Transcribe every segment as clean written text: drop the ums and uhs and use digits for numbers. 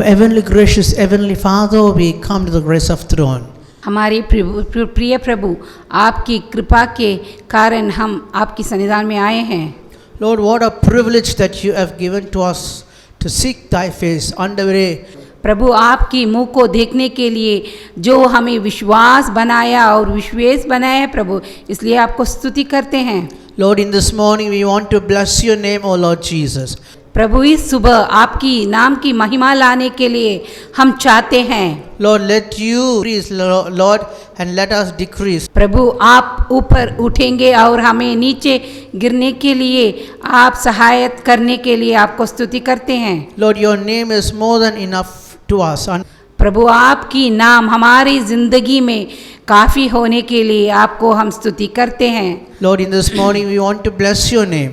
heavenly gracious Heavenly Father, we come to the grace of throne. हमारे प्रिय प्रभु, आपकी कृपा के कारण हम आपकी सन्निधान में आए हैं। Lord, what a privilege that you have given to us to seek thy face under प्रभु, आपकी मुख को देखने के लिए जो हमें विश्वास बनाया और विश्वास बनाया है प्रभु, इसलिए आपको स्तुति करते हैं। Lord, in this morning we want to bless your name, O Lord Jesus. प्रभु, इस सुबह आपकी नाम की महिमा लाने के लिए हम चाहते हैं। Lord, let you increase, Lord, and let us decrease. प्रभु, आप ऊपर उठेंगे और हमें नीचे गिरने के लिए आप सहायता करने के लिए आपको स्तुति करते हैं। Lord, your name is more than enough to us. प्रभु, आपकी नाम हमारी जिंदगी में काफ़ी होने के लिए आपको हम स्तुति करते हैं। Lord, in this morning we want to bless your name.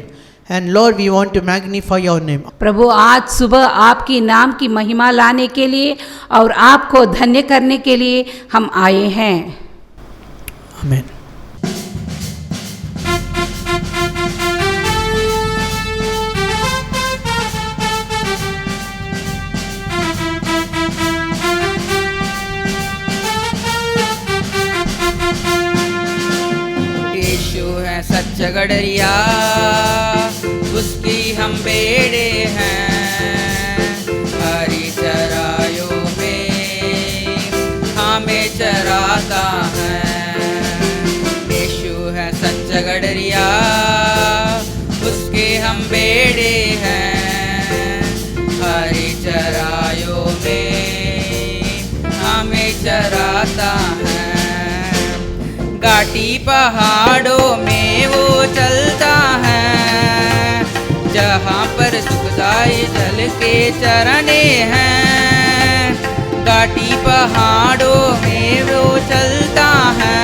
And Lord, we want to magnify your name. प्रभु, आज सुबह आपकी नाम की महिमा लाने के लिए और आपको धन्य करने के लिए हम आए हैं। Amen. यीशु है सच्चा गडरिया, उसकी हम बेड़े हैं। हरी चराइयों में हमें चराता है। यीशु है सच्चा गडरिया, उसके हम बेड़े हैं। हरी चराइयों में हमें चराता है। घाटी पहाड़ों में वो चलता है, जहाँ पर सुखदाई जल के चरने हैं। घाटी पहाड़ों में वो चलता है,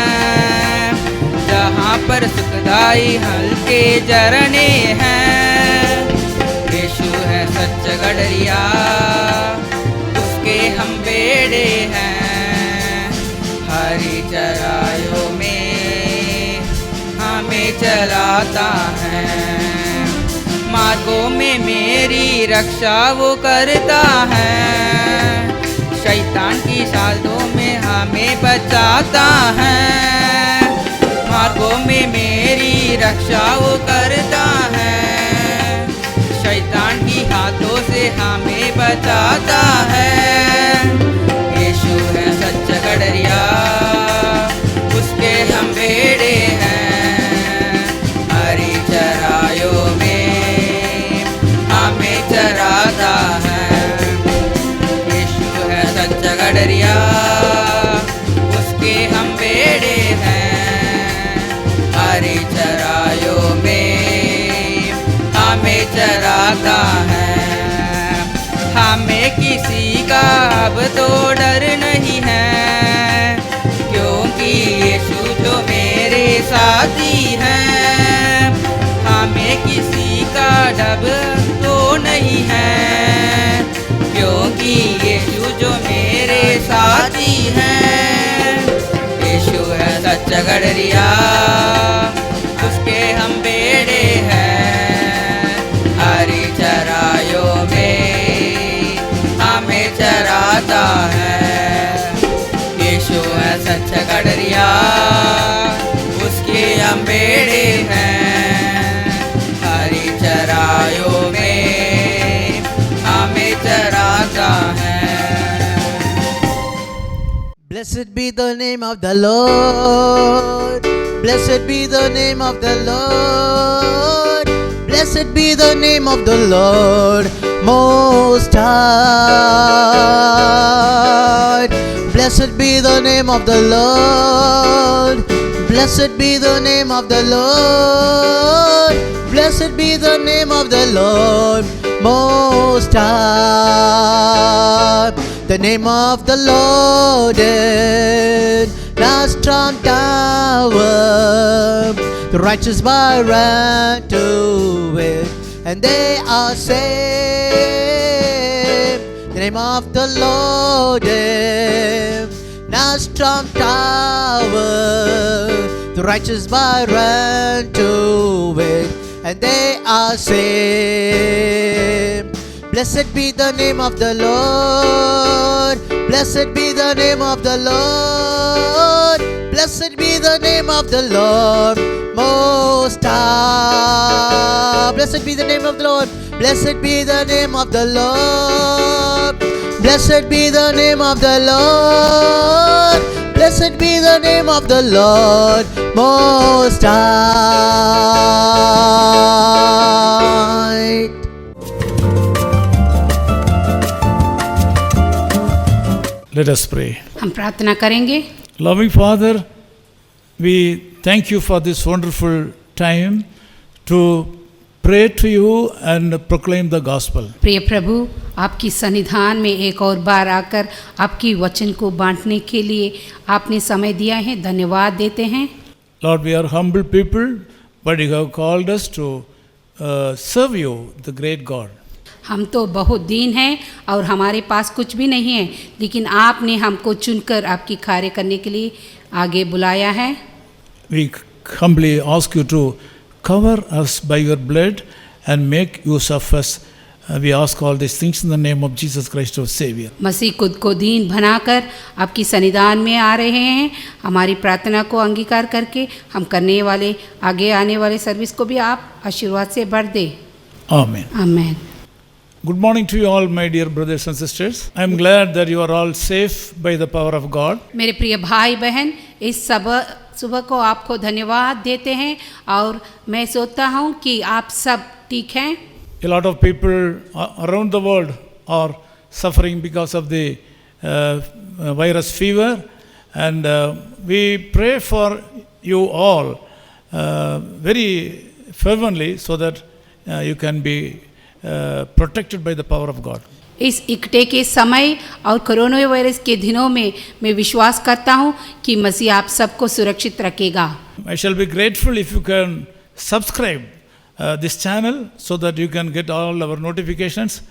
जहाँ पर सुखदाई हल के झरने हैं। यीशु है सच्चा गडरिया, उसके हम बेड़े हैं। हरी चराइयों में हमें चलाता है। मार्गों में मेरी रक्षा वो करता है। शैतान की साजों में हमें बचाता है। मार्गों में मेरी रक्षा वो करता है। शैतान की हाथों से हमें बचाता है। यीशु है सच्चा गडरिया, उसके हम बेड़े हैं। हरी चराइयों में हमें चराता है। यीशु है सच्चा गडरिया, उसके हम बेड़े हैं। हरी चराइयों में हमें चराता है। हमें किसी का अब तो डर नहीं है, क्योंकि यीशु जो मेरे साथी हैं। हमें किसी का डर तो नहीं है, क्योंकि यीशु जो मेरे साथी हैं। यीशु है सच्चा गडरिया, उसके हम बेड़े हैं। हरी चराइयों में हमें चराता है। यीशु है सच्चा गडरिया, उसके हम बेड़े हैं। हरी चराइयों में हमें चराता है। Blessed be the name of the Lord. Blessed be the name of the Lord. Blessed be the name of the Lord Most High. Blessed be the name of the Lord. Blessed be the name of the Lord. Blessed be the name of the Lord Most High. The name of the Lord is a strong tower. The righteous by run to it, and they are saved. The name of the Lord is a strong tower. The righteous by run to it, and they are saved. Blessed be the name of the Lord. Blessed be the name of the Lord. Blessed be the name of the Lord Most High. Blessed be the name of the Lord. Blessed be the name of the Lord. Blessed be the name of the Lord. Blessed be the name of the Lord Most High. Let us pray. हम प्रार्थना करेंगे। Loving Father, we thank you for this wonderful time to pray to you and proclaim the gospel. प्रिय प्रभु, आपकी सन्निधान में एक और बार आकर आपकी वचन को बांटने के लिए आपने समय दिया है, धन्यवाद देते हैं। Lord, we are humble people, but you have called us to serve you, the great God. हम तो बहुत दीन हैं और हमारे पास कुछ भी नहीं है, लेकिन आपने हमको चुनकर आपकी कार्य करने के लिए आगे बुलाया है। We humbly ask you to cover us by your blood and make use of us. We ask all these things in the name of Jesus Christ our Savior. मसीह खुद को दीन बनाकर आपकी सन्निधान में आ रहे हैं। हमारी प्रार्थना को अंगीकार करके हम करने वाले आगे आने वाले सर्विस को भी आप आशीर्वाद से भर दें। Amen. आमीन। Good morning to you all, my dear brothers and sisters. I am glad that you are all safe by the power of God. मेरे प्रिय भाई बहन, इस सुबह को आपको धन्यवाद देते हैं और मैं सोचता हूँ कि आप सब ठीक हैं। A lot of people around the world are suffering because of the virus fever, and we pray for you all very fervently so that you can be protected by the power of God. इस इकट्ठे के समय और corona virus के दिनों में मैं विश्वास करता हूँ कि मसीह आप सबको सुरक्षित रखेगा। I shall be grateful if you can subscribe this channel so that you can get all our notifications.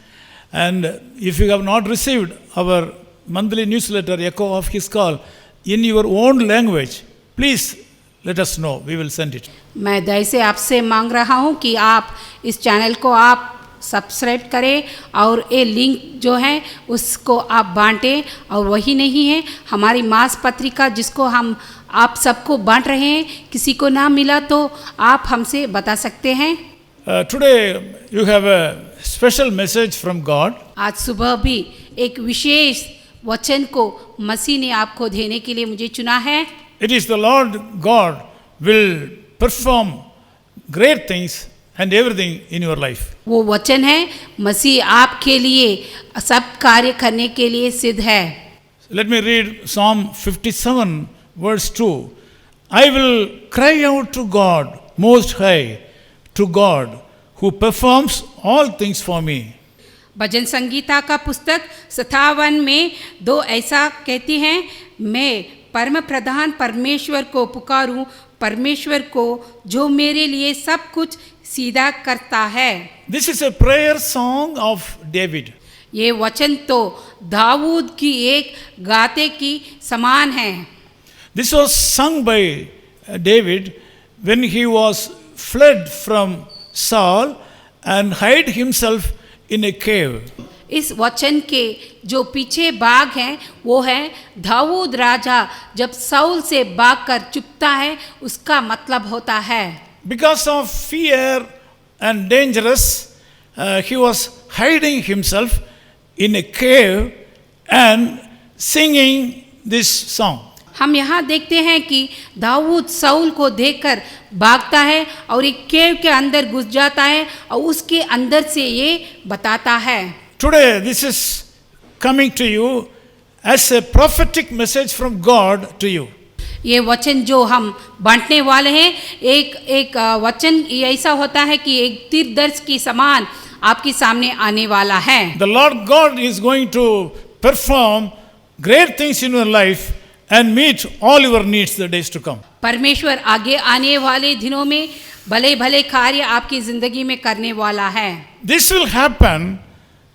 And if you have not received our monthly newsletter, Echo of His Call, in your own language, please let us know. We will send it. मैं दया से आपसे मांग रहा हूँ कि आप इस channel को आप सब्सक्राइब करें और ये लिंक जो है उसको आप बांटें। और वही नहीं है, हमारी मास पत्रिका जिसको हम आप सबको बांट रहे हैं, किसी को ना मिला तो आप हमसे बता सकते हैं। Today you have a special message from God. आज सुबह भी एक विशेष वचन को मसीह ने आपको देने के लिए मुझे चुना है। It is the Lord God will perform great things and everything in your life. वो वचन है, मसीह आपके लिए सब कार्य करने के लिए सिद्ध है। Let me read Psalm 57 verse 2. I will cry out to God most high, to God who performs all things for me. भजन संगीता का पुस्तक 57 में 2 ऐसा कहती हैं, मैं परम प्रधान परमेश्वर को पुकारूं, परमेश्वर को जो मेरे लिए सब कुछ सीधा करता है। This is a prayer song of David. ये वचन तो दाऊद की एक गाते की समान है। This was sung by David when he was fled from Saul and hid himself in a cave. इस वचन के जो पीछे भाग हैं वो है दाऊद राजा जब साउल से भागकर चुपता है, उसका मतलब होता है। Because of fear and dangerous, he was hiding himself in a cave and singing this song. हम यहाँ देखते हैं कि दाऊद साउल को देखकर भागता है और एक केव के अंदर घुस जाता है और उसके अंदर से ये बताता है। Today this is coming to you as a prophetic message from God to you. ये वचन जो हम बांटने वाले हैं, एक वचन ऐसा होता है कि एक तीरदर्श की समान आपके सामने आने वाला है। The Lord God is going to perform great things in your life and meet all your needs the days to come. परमेश्वर आगे आने वाले दिनों में भले भले कार्य आपकी जिंदगी में करने वाला है। This will happen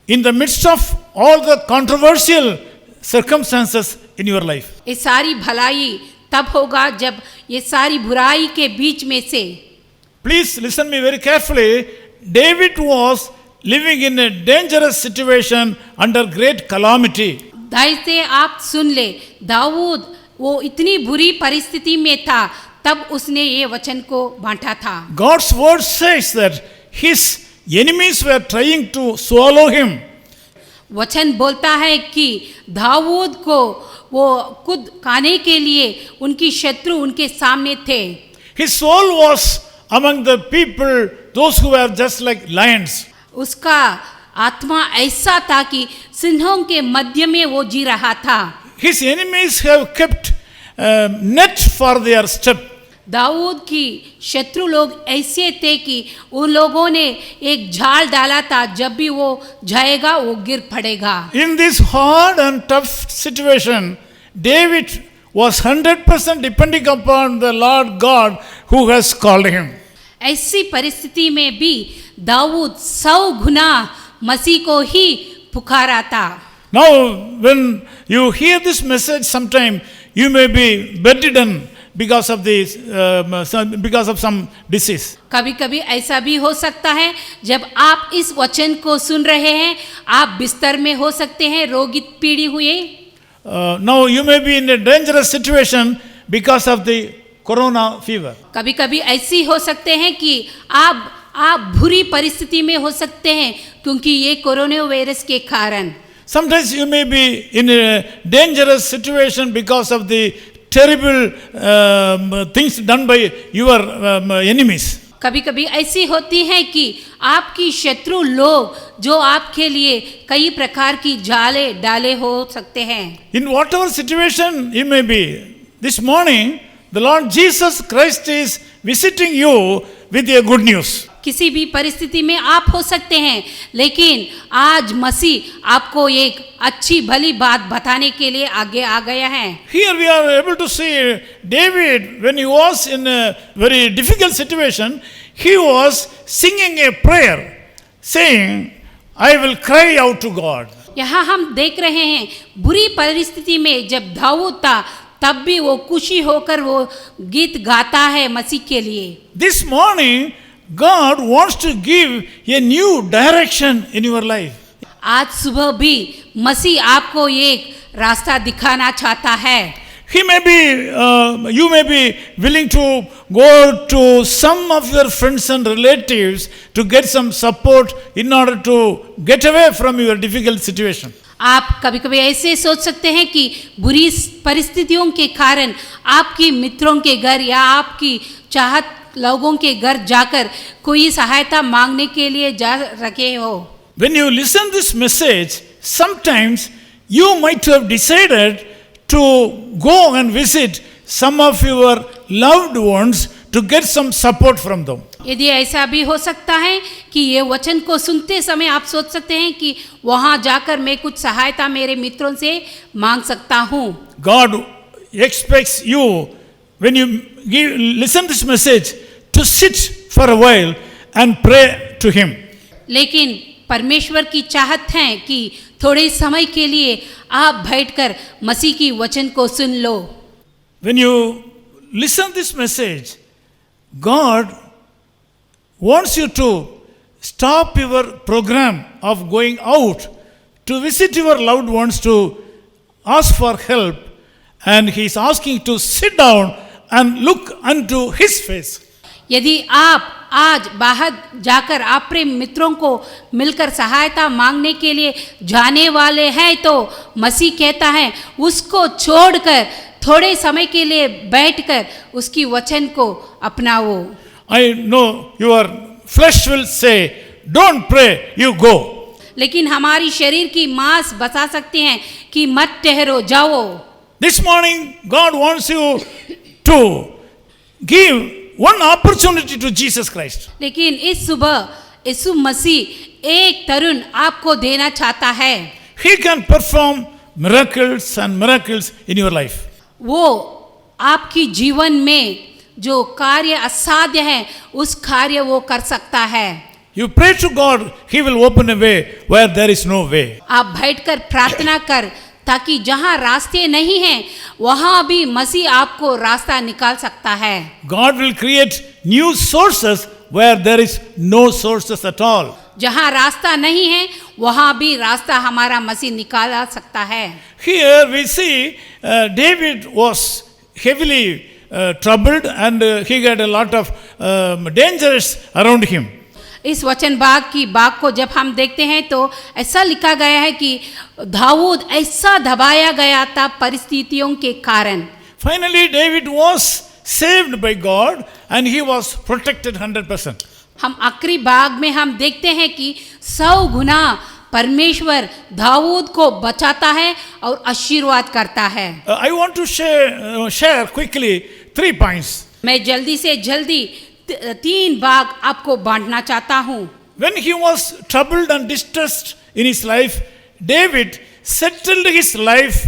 in the midst of all the controversial circumstances in your life. ये सारी भलाई तब होगा जब ये सारी बुराई के बीच में से। Please listen me very carefully. David was living in a dangerous situation under great calamity. धैर्य से आप सुन ले, दाऊद वो इतनी बुरी परिस्थिति में था, तब उसने ये वचन को बांटा था। God's word says that his enemies were trying to swallow him. वचन बोलता है कि दाऊद को वो खुद खाने के लिए उनकी शत्रु उनके सामने थे। His soul was among the people, those who were just like lions. उसका आत्मा ऐसा था कि सिंहों के मध्य में वो जी रहा था। His enemies have kept net for their step. Dawood की शत्रु लोग ऐसे थे कि उन लोगों ने एक जाल डाला था, जब भी वो जाएगा वो गिर पड़ेगा। In this hard and tough situation, David was 100% depending upon the Lord God who has called him. ऐसी परिस्थिति में भी दाऊद 100 गुना मसीह को ही पुकारा था। Now, when you hear this message, sometime you may be bedridden because of this, because of some disease. कभी कभी ऐसा भी हो सकता है, जब आप इस वचन को सुन रहे हैं, आप बिस्तर में हो सकते हैं रोगी पीड़ी हुए। Now you may be in a dangerous situation because of the corona fever. कभी कभी ऐसी हो सकते हैं कि आप बुरी परिस्थिति में हो सकते हैं, क्योंकि ये कोरोना वायरस के कारण। Sometimes you may be in a dangerous situation because of the terrible things done by your enemies. कभी कभी ऐसी होती है कि आपकी शत्रु लोग जो आपके लिए कई प्रकार की जाले डाले हो सकते हैं। In whatever situation you may be, this morning the Lord Jesus Christ is visiting you with a good news. किसी भी परिस्थिति में आप हो सकते हैं, लेकिन आज मसीह आपको एक अच्छी भली बात बताने के लिए आगे आ गया है। Here we are able to see David, when he was in a very difficult situation, he was singing a prayer saying, I will cry out to God. यहाँ हम देख रहे हैं बुरी परिस्थिति में जब दाऊद था, तब भी वो खुशी होकर वो गीत गाता है मसीह के लिए। This morning God wants to give a new direction in your life. आज सुबह भी मसीह आपको एक रास्ता दिखाना चाहता है। He may be, you may be willing to go to some of your friends and relatives to get some support in order to get away from your difficult situation. आप कभी कभी ऐसे सोच सकते हैं कि बुरी परिस्थितियों के कारण आपकी मित्रों के घर या आपकी चाहत लोगों के घर जाकर कोई सहायता मांगने के लिए जा रखे हो। When you listen this message, sometimes you might have decided to go and visit some of your loved ones to get some support from them. यदि ऐसा भी हो सकता है कि ये वचन को सुनते समय आप सोच सकते हैं कि वहां जाकर मैं कुछ सहायता मेरे मित्रों से मांग सकता हूं। God expects you, when you listen this message, to sit for a while and pray to him. लेकिन परमेश्वर की चाहत है कि थोड़े समय के लिए आप बैठकर मसीह की वचन को सुन लो। When you listen this message, God wants you to stop your program of going out to visit your loved ones to ask for help, and he is asking to sit down and look unto his face. यदि आप आज बाहर जाकर अपने मित्रों को मिलकर सहायता मांगने के लिए जाने वाले हैं, तो मसीह कहता है उसको छोड़कर थोड़े समय के लिए बैठकर उसकी वचन को अपनाओ। I know your flesh will say, don't pray, you go. लेकिन हमारी शरीर की मांस बता सकती हैं कि मत ठहरो, जाओ। This morning, God wants you to give one opportunity to Jesus Christ. लेकिन इस सुबह यीशु मसीह एक तरुण आपको देना चाहता है। He can perform miracles and miracles in your life. वो आपकी जीवन में जो कार्य असाध्य है, उस कार्य वो कर सकता है। You pray to God, He will open a way where there is no way. आप बैठकर प्रार्थना कर, ताकि जहां रास्ते नहीं हैं, वहां भी मसीह आपको रास्ता निकाल सकता है। God will create new sources where there is no sources at all. जहाँ रास्ता नहीं है वहाँ भी रास्ता हमारा मसीह निकाला सकता है। Here we see David was heavily troubled and he had a lot of dangers around him. इस वचन भाग की बाग को जब हम देखते हैं तो ऐसा लिखा गया है कि दाऊद ऐसा दबाया गया था परिस्थितियों के कारण। Finally, David was saved by God and he was protected 100%. हम आखिरी भाग में हम देखते हैं कि 100 गुना परमेश्वर दाऊद को बचाता है और आशीर्वाद करता है। I want to share quickly 3 points. मैं जल्दी से जल्दी 3 भाग आपको बांटना चाहता हूँ। When he was troubled and distressed in his life, David settled his life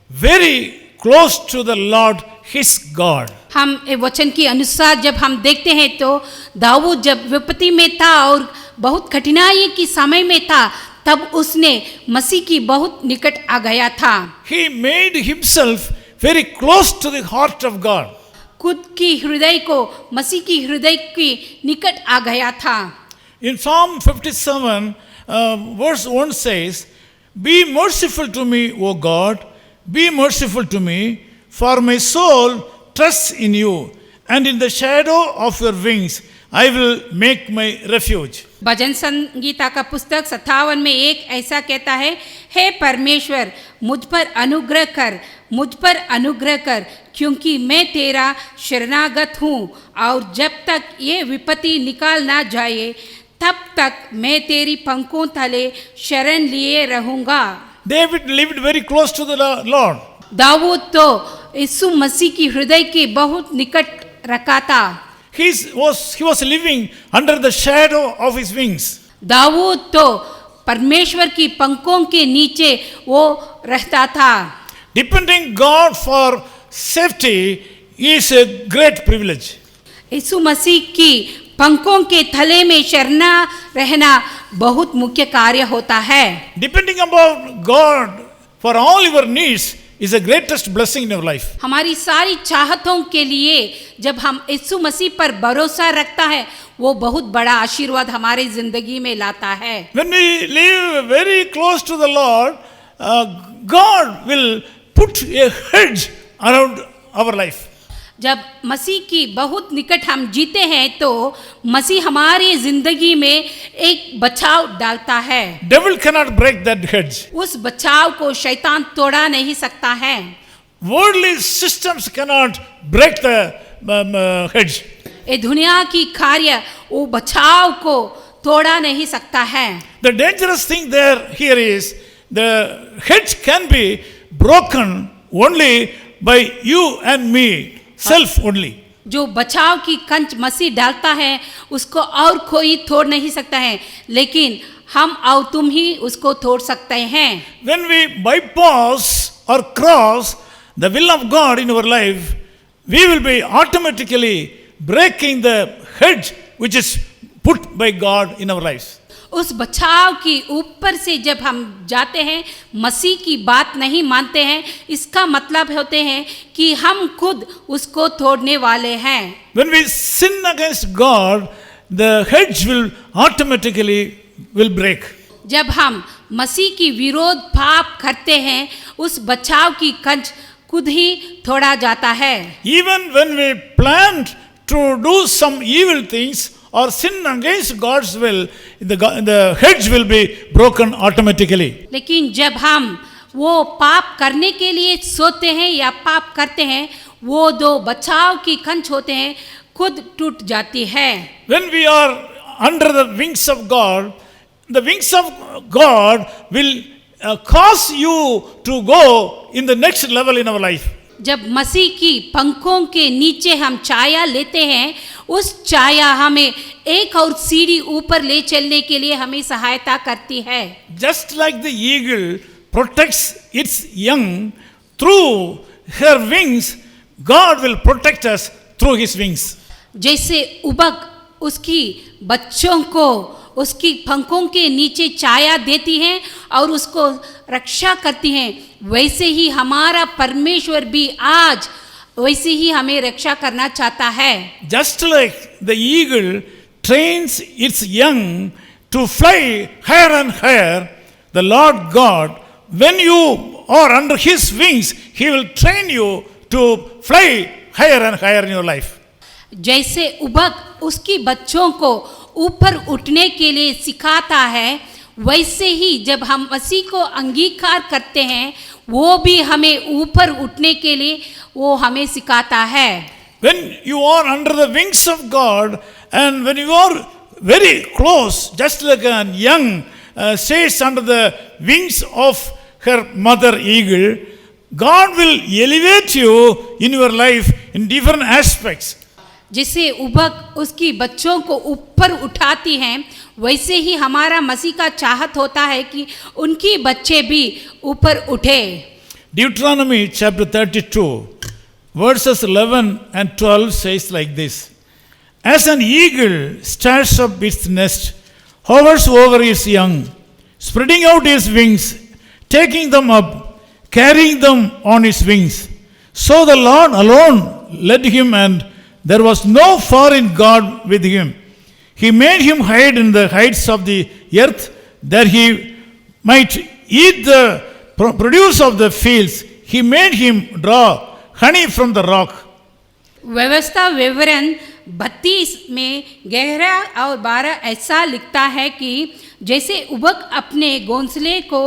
very close to the Lord his God. हम वचन के अनुसार जब हम देखते हैं तो दाऊद जब विपत्ति में था और बहुत कठिनाई की समय में था तब उसने मसीह की बहुत निकट आ गया था। He made himself very close to the heart of God. खुद की हृदय को मसीह की हृदय की निकट आ गया था। In Psalm 57, verse 1 says, "Be merciful to me, O God, be merciful to me, for my soul trusts in you, and in the shadow of your wings I will make my refuge." भजन संगीता का पुस्तक 57 में एक ऐसा कहता है, हे परमेश्वर मुझ पर अनुग्रह कर, मुझ पर अनुग्रह कर, क्योंकि मैं तेरा शरणागत हूँ और जब तक ये विपत्ति निकाल ना जाए तब तक मैं तेरी पंखों तले शरण लिए रहूँगा। David lived very close to the Lord. Dawood तो यीशु मसीह की हृदय के बहुत निकट रखा था। He was living under the shadow of his wings. Dawood तो परमेश्वर की पंखों के नीचे वो रहता था। Depending God for safety is a great privilege. यीशु मसीह की पंखों के थले में शरणा रहना बहुत मुख्य कार्य होता है। Depending upon God for all your needs is the greatest blessing in your life. हमारी सारी चाहतों के लिए जब हम यीशु मसीह पर भरोसा रखता है वो बहुत बड़ा आशीर्वाद हमारी जिंदगी में लाता है। When we live very close to the Lord, God will put a hedge around our life. जब मसीह की बहुत निकट हम जीते हैं तो मसीह हमारी जिंदगी में एक बचाव डालता है। Devil cannot break that hedge. उस बचाव को शैतान तोड़ा नहीं सकता है। Worldly systems cannot break the hedge. ये दुनिया की कार्य वो बचाव को तोड़ा नहीं सकता है। The dangerous thing here is the hedge can be broken only by you and me, self only. जो बचाव की कंच मसीह डालता है उसको और कोई तोड़ नहीं सकता है, लेकिन हम और तुम ही उसको तोड़ सकते हैं। When we bypass or cross the will of God in our life, we will be automatically breaking the hedge which is put by God in our lives. उस बचाव की ऊपर से जब हम जाते हैं, मसीह की बात नहीं मानते हैं, इसका मतलब होते हैं कि हम खुद उसको तोड़ने वाले हैं। When we sin against God, the hedge will automatically break. जब हम मसीह की विरोध पाप करते हैं, उस बचाव की कंच खुद ही तोड़ा जाता है। Even when we plan to do some evil things or sin against God's will, the hedge will be broken automatically. लेकिन जब हम वो पाप करने के लिए सोते हैं या पाप करते हैं, वो दो बचाव की कंच होते हैं, खुद टूट जाती है। When we are under the wings of God, the wings of God will cause you to go in the next level in our life. जब मसीह की पंखों के नीचे हम छाया लेते हैं, उस छाया हमें एक और सीढ़ी ऊपर ले चलने के लिए हमें सहायता करती है। Just like the eagle protects its young through her wings, God will protect us through his wings. जैसे उबक उसकी बच्चों को उसकी पंखों के नीचे छाया देती हैं और उसको रक्षा करती हैं, वैसे ही हमारा परमेश्वर भी आज वैसे ही हमें रक्षा करना चाहता है। Just like the eagle trains its young to fly higher and higher, the Lord God, when you are under His wings, He will train you to fly higher and higher in your life. जैसे उबक उसकी बच्चों को ऊपर उठने के लिए सिखाता है, वैसे ही जब हम मसीह को अंगीकार करते हैं, वो भी हमें ऊपर उठने के लिए वो हमें सिखाता है. When you are under the wings of God and when you are very close, just like a young stays under the wings of her mother eagle, God will elevate you in your life in different aspects. जिसे उबक उसकी बच्चों को ऊपर उठाती हैं, वैसे ही हमारा मसीह का चाहत होता है कि उनकी बच्चे भी ऊपर उठे. Deuteronomy chapter 32 verses 11 and 12 says like this: As an eagle stirs up its nest, hovers over its young, spreading out its wings, taking them up, carrying them on its wings. So the Lord alone led him, and there was no foreign God with him. He made him hide in the heights of the earth, that he might eat the produce of the fields. He made him draw honey from the rock. व्यवस्था विवरण 32 में 11 और 12 ऐसा लिखता है कि जैसे उबक अपने घोंसले को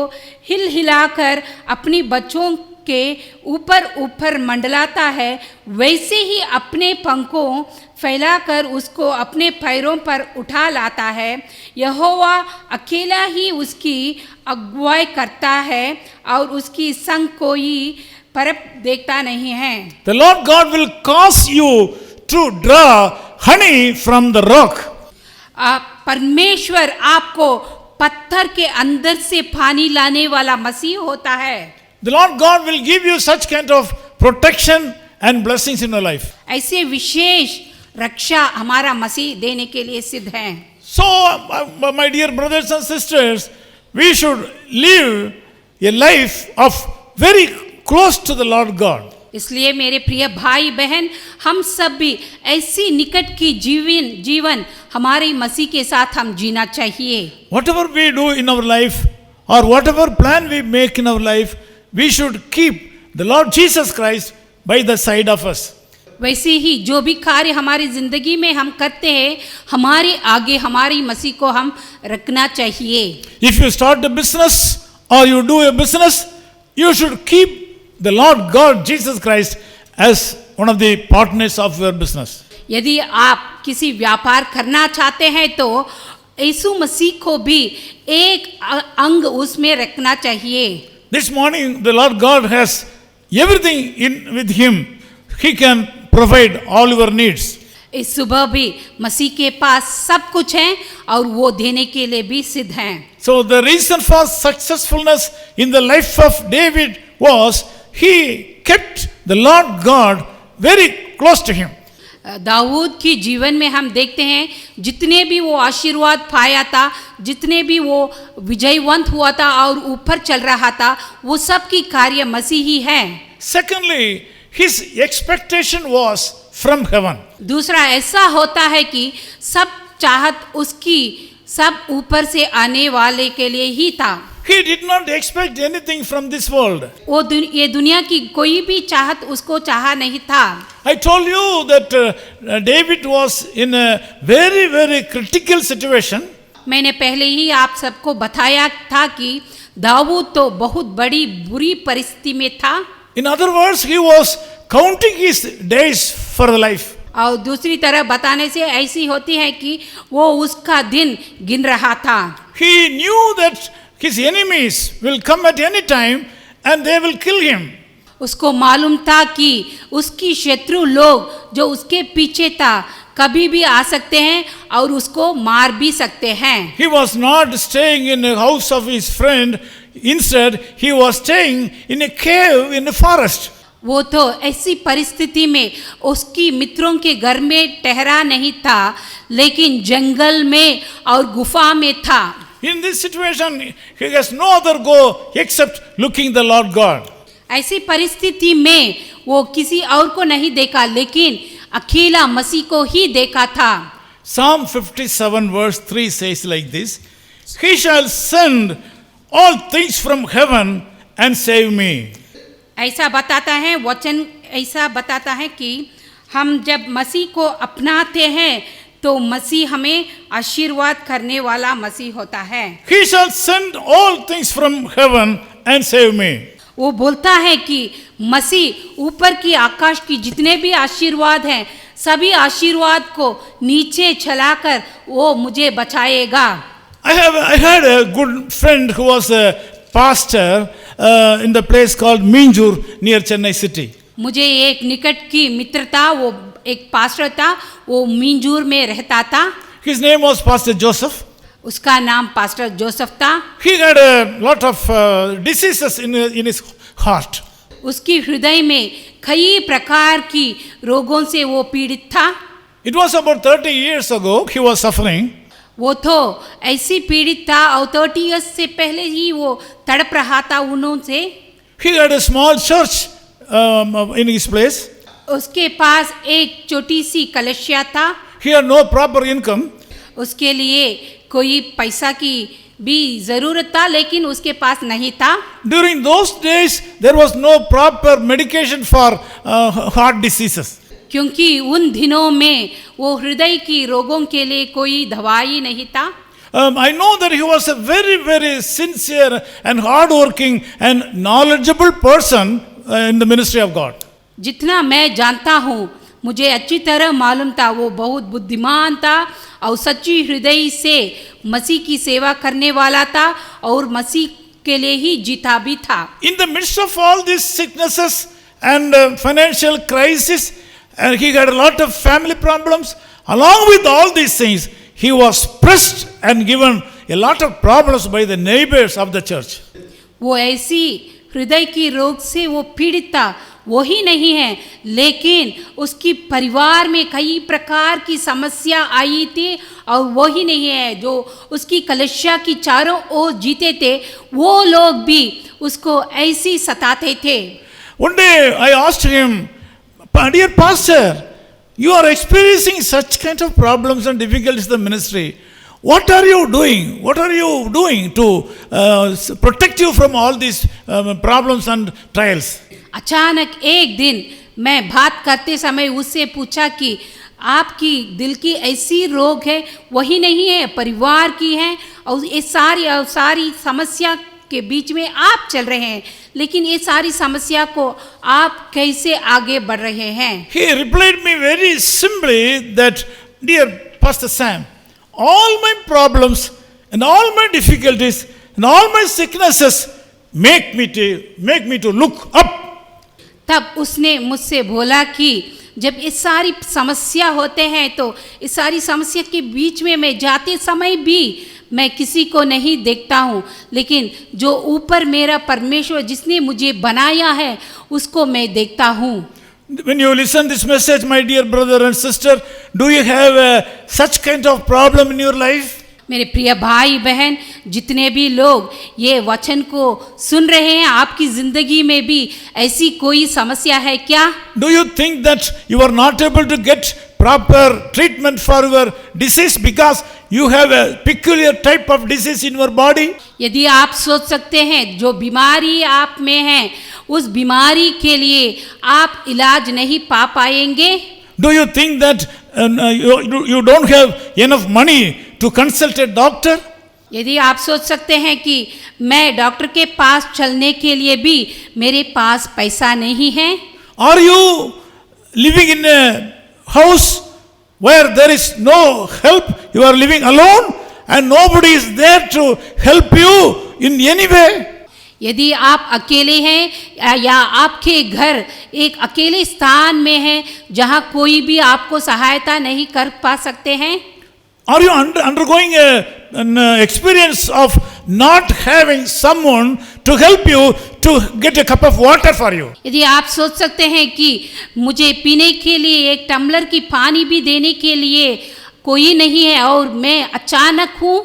हिल हिलाकर अपनी बच्चों के ऊपर ऊपर मंडलाता है, वैसे ही अपने पंखों फैलाकर उसको अपने पैरों पर उठा लाता है. यहोवा अकेला ही उसकी अगुवाई करता है और उसकी संग कोई परख देखता नहीं है. The Lord God will cause you to draw honey from the rock. परमेश्वर आपको पत्थर के अंदर से पानी लाने वाला मसीह होता है. The Lord God will give you such kind of protection and blessings in your life. ऐसे विशेष रक्षा हमारा मसीह देने के लिए सिद्ध है. So, my dear brothers and sisters, we should live a life of very close to the Lord God. इसलिए मेरे प्रिय भाई बहन, हम सब भी ऐसी निकट की जीवन हमारे मसीह के साथ हम जीना चाहिए. Whatever we do in our life or whatever plan we make in our life, we should keep the Lord Jesus Christ by the side of us. वैसे ही जो भी कार्य हमारी जिंदगी में हम करते हैं, हमारे आगे हमारी मसीह को हम रखना चाहिए. If you start a business or you do a business, you should keep the Lord God Jesus Christ as one of the partners of your business. यदि आप किसी व्यापार करना चाहते हैं तो यीशु मसीह को भी एक अंग उसमें रखना चाहिए. This morning the Lord God has everything in with him. He can provide all your needs. इस सुबह भी मसीह के पास सब कुछ है और वो देने के लिए भी सिद्ध हैं. So the reason for successfulness in the life of David was he kept the Lord God very close to him. Dawood की जीवन में हम देखते हैं जितने भी वो आशीर्वाद पाया था, जितने भी वो विजयवंत हुआ था और ऊपर चल रहा था, वो सब की कार्य मसीह ही है. Secondly, his expectation was from heaven. दूसरा ऐसा होता है कि सब चाहत उसकी सब ऊपर से आने वाले के लिए ही था. He did not expect anything from this world. वो ये दुनिया की कोई भी चाहत उसको चाहा नहीं था. I told you that David was in a very, very critical situation. मैंने पहले ही आप सबको बताया था कि दाऊद तो बहुत बड़ी बुरी परिस्थिति में था. In other words, he was counting his days for life. और दूसरी तरह बताने से ऐसी होती है कि वो उसका दिन गिन रहा था. He knew that his enemies will come at any time and they will kill him. उसको मालूम था कि उसकी शत्रु लोग जो उसके पीछे था कभी भी आ सकते हैं और उसको मार भी सकते हैं. He was not staying in the house of his friend. Instead, he was staying in a cave in the forest. वो तो ऐसी परिस्थिति में उसकी मित्रों के घर में ठहरा नहीं था, लेकिन जंगल में और गुफा में था. In this situation, he has no other goal except looking the Lord God. ऐसी परिस्थिति में वो किसी और को नहीं देखा, लेकिन अकेला मसीह को ही देखा था. Psalm 57 verse 3 says like this: He shall send all things from heaven and save me. ऐसा बताता है वचन, ऐसा बताता है कि हम जब मसीह को अपनाते हैं तो मसीह हमें आशीर्वाद करने वाला मसीह होता है। He shall send all things from heaven and save me. वो बोलता है कि मसीह ऊपर की आकाश की जितने भी आशीर्वाद हैं सभी आशीर्वाद को नीचे चलाकर वो मुझे बचाएगा। I had a good friend who was a pastor in the place called Minjur near Chennai city. मुझे एक निकट की मित्र था, वो एक पास्टर था, वो मिंजूर में रहता था। His name was Pastor Joseph. उसका नाम पास्टर जोसेफ था। He had a lot of diseases in his heart. उसकी हृदय में कई प्रकार की रोगों से वो पीड़ित था। It was about 30 years ago he was suffering. वो तो ऐसी पीड़ित था और 30 इयर्स से पहले ही वो तड़प रहा था उन्हों से। He had a small church in his place. उसके पास एक छोटी सी कलशया था। He had no proper income. उसके लिए कोई पैसा की भी जरूरत था लेकिन उसके पास नहीं था। During those days there was no proper medication for heart diseases. क्योंकि उन दिनों में वो हृदय की रोगों के लिए कोई दवाई नहीं था। I know that he was a very sincere and hardworking and knowledgeable person in the ministry of God. जितना मैं जानता हूँ मुझे अच्छी तरह मालूम था वो बहुत बुद्धिमान था और सच्ची हृदय से मसीह की सेवा करने वाला था और मसीह के लिए ही जीता भी था। In the midst of all these sicknesses and financial crisis, and he had a lot of family problems. Along with all these things, he was pressed and given a lot of problems by the neighbors of the church. वो ऐसी हृदय की रोग से वो पीड़ित था, वो ही नहीं है लेकिन उसकी परिवार में कई प्रकार की समस्या आई थी और वो ही नहीं है जो उसकी कलशया की चारों ओर जीते थे वो लोग भी उसको ऐसी सताते थे। One day I asked him, "Dear pastor, you are experiencing such kind of problems and difficulties in the ministry. What are you doing? What are you doing to protect you from all these problems and trials?" अचानक एक दिन मैं बात करते समय उससे पूछा कि आपकी दिल की ऐसी रोग है वही नहीं है परिवार की है और ये सारी समस्या के बीच में आप चल रहे हैं लेकिन ये सारी समस्या को आप कैसे आगे बढ़ रहे हैं। He replied me very simply that, "Dear Pastor Sam, all my problems and all my difficulties and all my sicknesses make me to look up." तब उसने मुझसे बोला कि जब ये सारी समस्या होते हैं तो इस सारी समस्या के बीच में मैं जाते समय भी मैं किसी को नहीं देखता हूँ लेकिन जो ऊपर मेरा परमेश्वर जिसने मुझे बनाया है उसको मैं देखता हूँ। When you listen this message, my dear brother and sister, do you have such kind of problem in your life? मेरे प्रिय भाई बहन जितने भी लोग ये वचन को सुन रहे हैं आपकी जिंदगी में भी ऐसी कोई समस्या है क्या? Do you think that you are not able to get proper treatment for your disease because you have a peculiar type of disease in your body? यदि आप सोच सकते हैं जो बीमारी आप में है उस बीमारी के लिए आप इलाज नहीं पा पाएंगे? Do you think that you don't have enough money to consult a doctor? यदि आप सोच सकते हैं कि मैं डॉक्टर के पास चलने के लिए भी मेरे पास पैसा नहीं है? Are you living in a house where there is no help? You are living alone and nobody is there to help you in any way? यदि आप अकेले हैं या आपके घर एक अकेले स्थान में है जहां कोई भी आपको सहायता नहीं कर पा सकते हैं? Are you undergoing an experience of not having someone to help you to get a cup of water for you? यदि आप सोच सकते हैं कि मुझे पीने के लिए एक टम्बलर की पानी भी देने के लिए कोई नहीं है और मैं अचानक हूँ।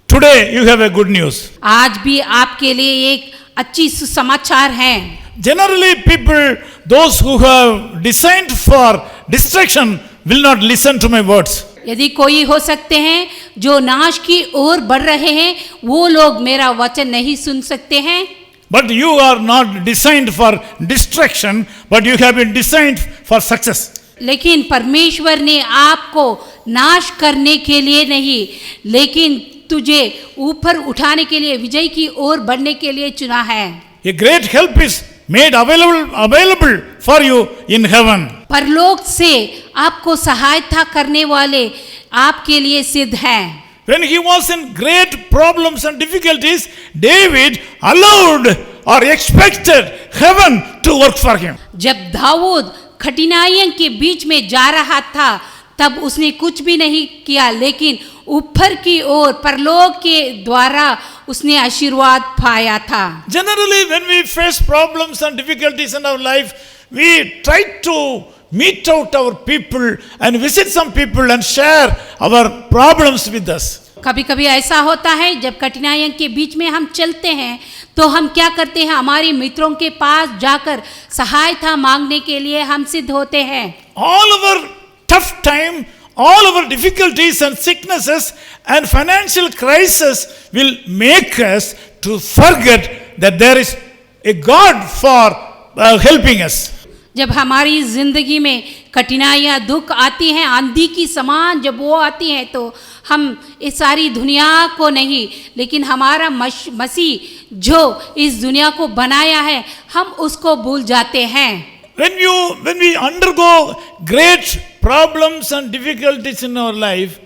Today you have a good news. आज भी आपके लिए एक अच्छी सुसमाचार है। Generally people, those who have designed for distraction will not listen to my words. यदि कोई हो सकते हैं जो नाश की ओर बढ़ रहे हैं, वो लोग मेरा वचन नहीं सुन सकते हैं। But you are not designed for destruction, but you have been designed for success. लेकिन परमेश्वर ने आपको नाश करने के लिए नहीं, लेकिन तुझे ऊपर उठाने के लिए, विजय की ओर बढ़ने के लिए चुना है। A great help is made available for you in heaven. परलोक से आपको सहायता करने वाले आपके लिए सिद्ध हैं। When he was in great problems and difficulties, David allowed or expected heaven to work for him. जब दाऊद कठिनाइयों के बीच में जा रहा था, तब उसने कुछ भी नहीं किया, लेकिन ऊपर की ओर परलोक के द्वारा उसने आशीर्वाद पाया था। Generally, when we face problems and difficulties in our life, we try to meet out our people and visit some people and share our problems with us. कभी कभी ऐसा होता है, जब कठिनाइयों के बीच में हम चलते हैं तो हम क्या करते हैं, हमारे मित्रों के पास जाकर सहायता मांगने के लिए हम सिद्ध होते हैं। All our tough time, all our difficulties and sicknesses and financial crisis will make us to forget that there is a God for helping us. जब हमारी जिंदगी में कठिनाइयाँ दुख आती हैं, आंधी की समान जब वो आती हैं, तो हम इस सारी दुनिया को नहीं, लेकिन हमारा मसीह जो इस दुनिया को बनाया है, हम उसको भूल जाते हैं। When we undergo great problems and difficulties in our life,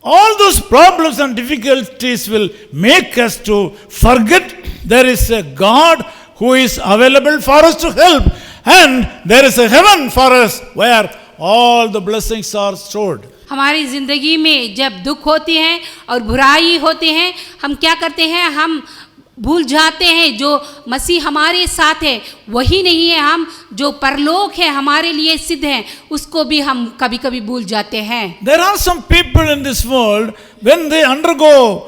all those problems and difficulties will make us to forget there is a God who is available for us to help, and there is a heaven for us where all the blessings are stored. हमारी ज़िंदगी में जब दुख होती हैं और बुराई होती हैं, हम क्या करते हैं, हम भूल जाते हैं जो मसीह हमारे साथ है वही नहीं है, हम जो परलोक है हमारे लिए सिद्ध है उसको भी हम कभी कभी भूल जाते हैं। There are some people in this world, when they undergo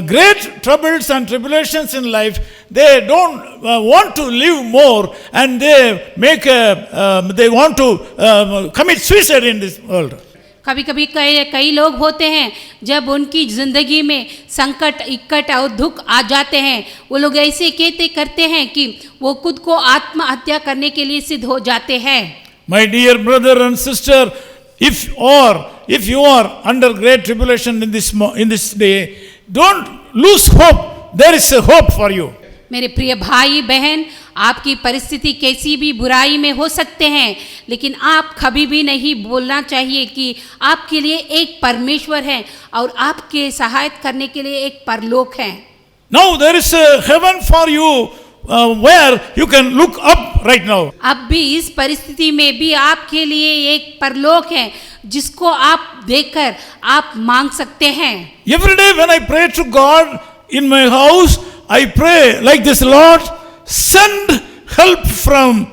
great troubles and tribulations in life, they don't want to live more, and they want to commit suicide in this world. कभी कभी कई लोग होते हैं, जब उनकी ज़िंदगी में संकट इक्कट और दुख आ जाते हैं, वो लोग ऐसे कहते करते हैं कि वो खुद को आत्महत्या करने के लिए सिद्ध हो जाते हैं। My dear brother and sister, if you are under great tribulation in this day, don't lose hope. There is a hope for you. मेरे प्रिय भाई बहन, आपकी परिस्थिति कैसी भी बुराई में हो सकते हैं, लेकिन आप कभी भी नहीं बोलना चाहिए कि आपके लिए एक परमेश्वर है और आपके सहायता करने के लिए एक परलोक है। Now there is a heaven for you where you can look up right now. अब भी इस परिस्थिति में भी आपके लिए एक परलोक है जिसको आप देखकर आप मांग सकते हैं। Every day when I pray to God in my house, I pray like this: Lord, send help from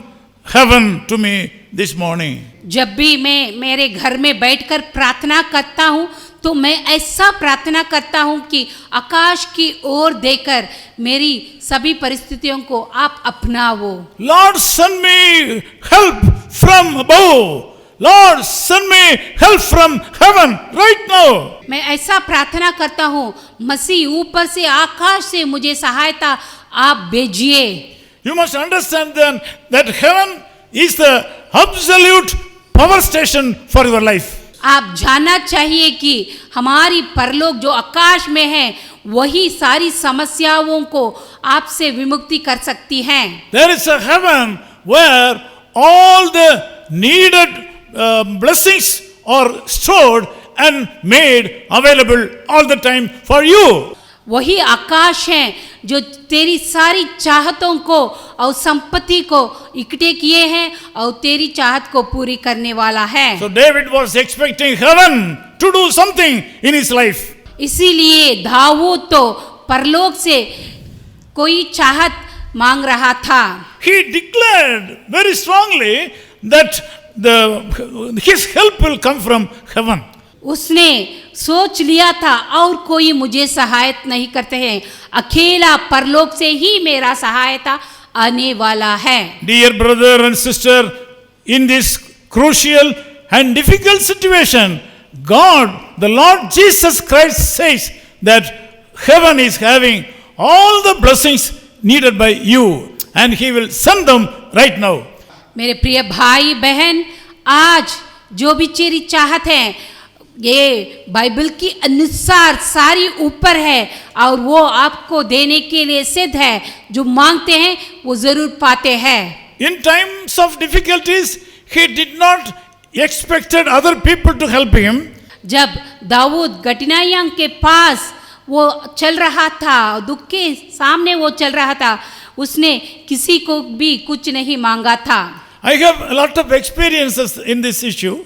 heaven to me this morning. जब भी मैं मेरे घर में बैठकर प्रार्थना करता हूँ तो मैं ऐसा प्रार्थना करता हूँ कि आकाश की ओर देखकर मेरी सभी परिस्थितियों को आप अपनाओ। Lord, send me help from above. Lord, send me help from heaven right now. मैं ऐसा प्रार्थना करता हूँ, मसीह ऊपर से आकाश से मुझे सहायता आप भेजिए। You must understand then that heaven is the absolute power station for your life. आप जानना चाहिए कि हमारी परलोक जो आकाश में है वही सारी समस्याओं को आपसे विमुक्ति कर सकती हैं। There is a heaven where all the needed blessings are stored and made available all the time for you. वही आकाश है जो तेरी सारी चाहतों को और संपत्ति को इकट्ठे किए हैं और तेरी चाहत को पूरी करने वाला है। So David was expecting heaven to do something in his life. इसीलिए दाऊद तो परलोक से कोई चाहत मांग रहा था। He declared very strongly that his help will come from heaven. उसने सोच लिया था और कोई मुझे सहायता नहीं करते हैं, अकेला परलोक से ही मेरा सहायता आने वाला है। Dear brother and sister, in this crucial and difficult situation, God the Lord Jesus Christ says that heaven is having all the blessings needed by you, and He will send them right now. मेरे प्रिय भाई बहन, आज जो भी तेरी चाहत है ये बाइबल की अनुसार सारी ऊपर है और वो आपको देने के लिए सिद्ध है। जो मांगते हैं वो जरूर पाते हैं। In times of difficulties, he did not expected other people to help him. जब दाऊद कठिनाइयों के पास वो चल रहा था, दुख के सामने वो चल रहा था, उसने किसी को भी कुछ नहीं मांगा था। I have a lot of experiences in this issue.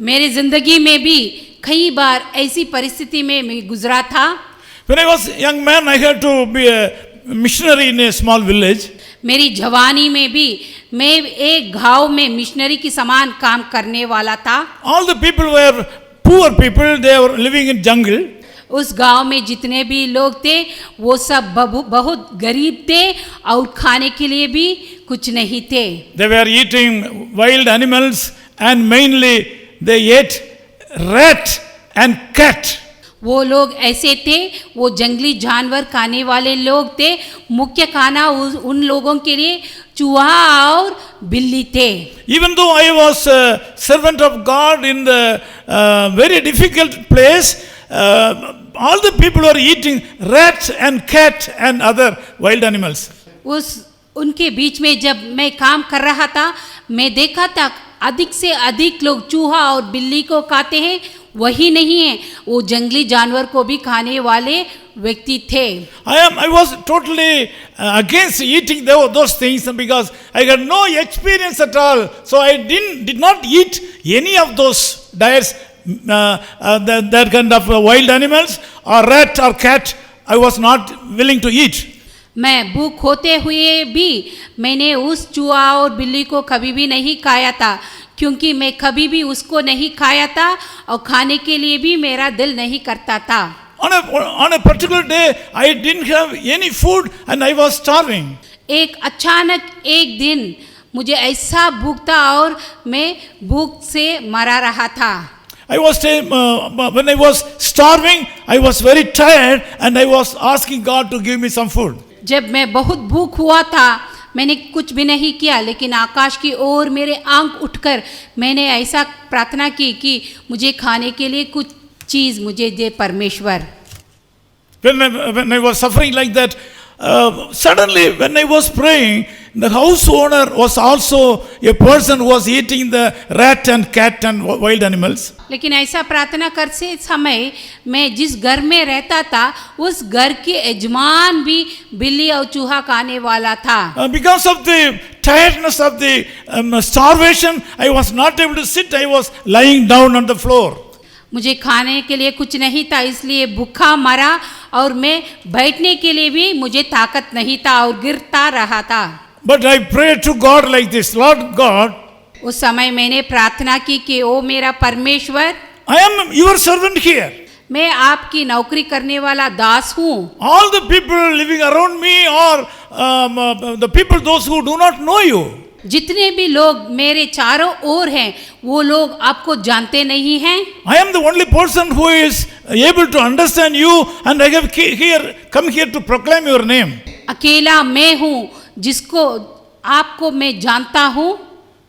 मेरी जिंदगी में भी कई बार ऐसी परिस्थिति में मैं गुजरा था। When I was a young man, I had to be a missionary in a small village. मेरी जवानी में भी मैं एक गांव में मिशनरी की समान काम करने वाला था। All the people were poor people, they were living in jungle. उस गांव में जितने भी लोग थे वो सब बहुत गरीब थे और खाने के लिए भी कुछ नहीं थे। They were eating wild animals and mainly they ate rat and cat. वो लोग ऐसे थे, वो जंगली जानवर खाने वाले लोग थे। मुख्य खाना उन लोगों के लिए चूहा और बिल्ली थे। Even though I was a servant of God in the very difficult place, all the people were eating rat and cat and other wild animals. उनके बीच में जब मैं काम कर रहा था, मैं देखा था अधिक से अधिक लोग चूहा और बिल्ली को खाते हैं। वही नहीं है, वो जंगली जानवर को भी खाने वाले व्यक्ति थे। I was totally against eating those things because I had no experience at all. So I did not eat any of those diets, that kind of wild animals or rat or cat. I was not willing to eat. मैं भूख होते हुए भी मैंने उस चूहा और बिल्ली को कभी भी नहीं खाया था, क्योंकि मैं कभी भी उसको नहीं खाया था और खाने के लिए भी मेरा दिल नहीं करता था। On a particular day, I didn't have any food and I was starving. एक अचानक एक दिन मुझे ऐसा भूख था और मैं भूख से मरा रहा था। When I was starving, I was very tired and I was asking God to give me some food. जब मैं बहुत भूख हुआ था, मैंने कुछ भी नहीं किया, लेकिन आकाश की ओर मेरे आंख उठकर मैंने ऐसा प्रार्थना की कि मुझे खाने के लिए कुछ चीज मुझे दे परमेश्वर। When I was suffering like that, suddenly when I was praying, the house owner was also a person who was eating the rat and cat and wild animals. लेकिन ऐसा प्रार्थना करते समय मैं जिस घर में रहता था, उस घर के यजमान भी बिल्ली और चूहा खाने वाला था। Because of the tiredness of the starvation, I was not able to sit. I was lying down on the floor. मुझे खाने के लिए कुछ नहीं था, इसलिए भूखा मरा और मैं बैठने के लिए भी मुझे ताकत नहीं था और गिरता रहा था। But I prayed to God like this, Lord God, उस समय मैंने प्रार्थना की कि ओ मेरा परमेश्वर, I am your servant here. मैं आपकी नौकरी करने वाला दास हूँ। All the people living around me or the people those who do not know you. जितने भी लोग मेरे चारों ओर हैं, वो लोग आपको जानते नहीं हैं। I am the only person who is able to understand you, and I have come here to proclaim your name. अकेला मैं हूँ जिसको आपको मैं जानता हूँ।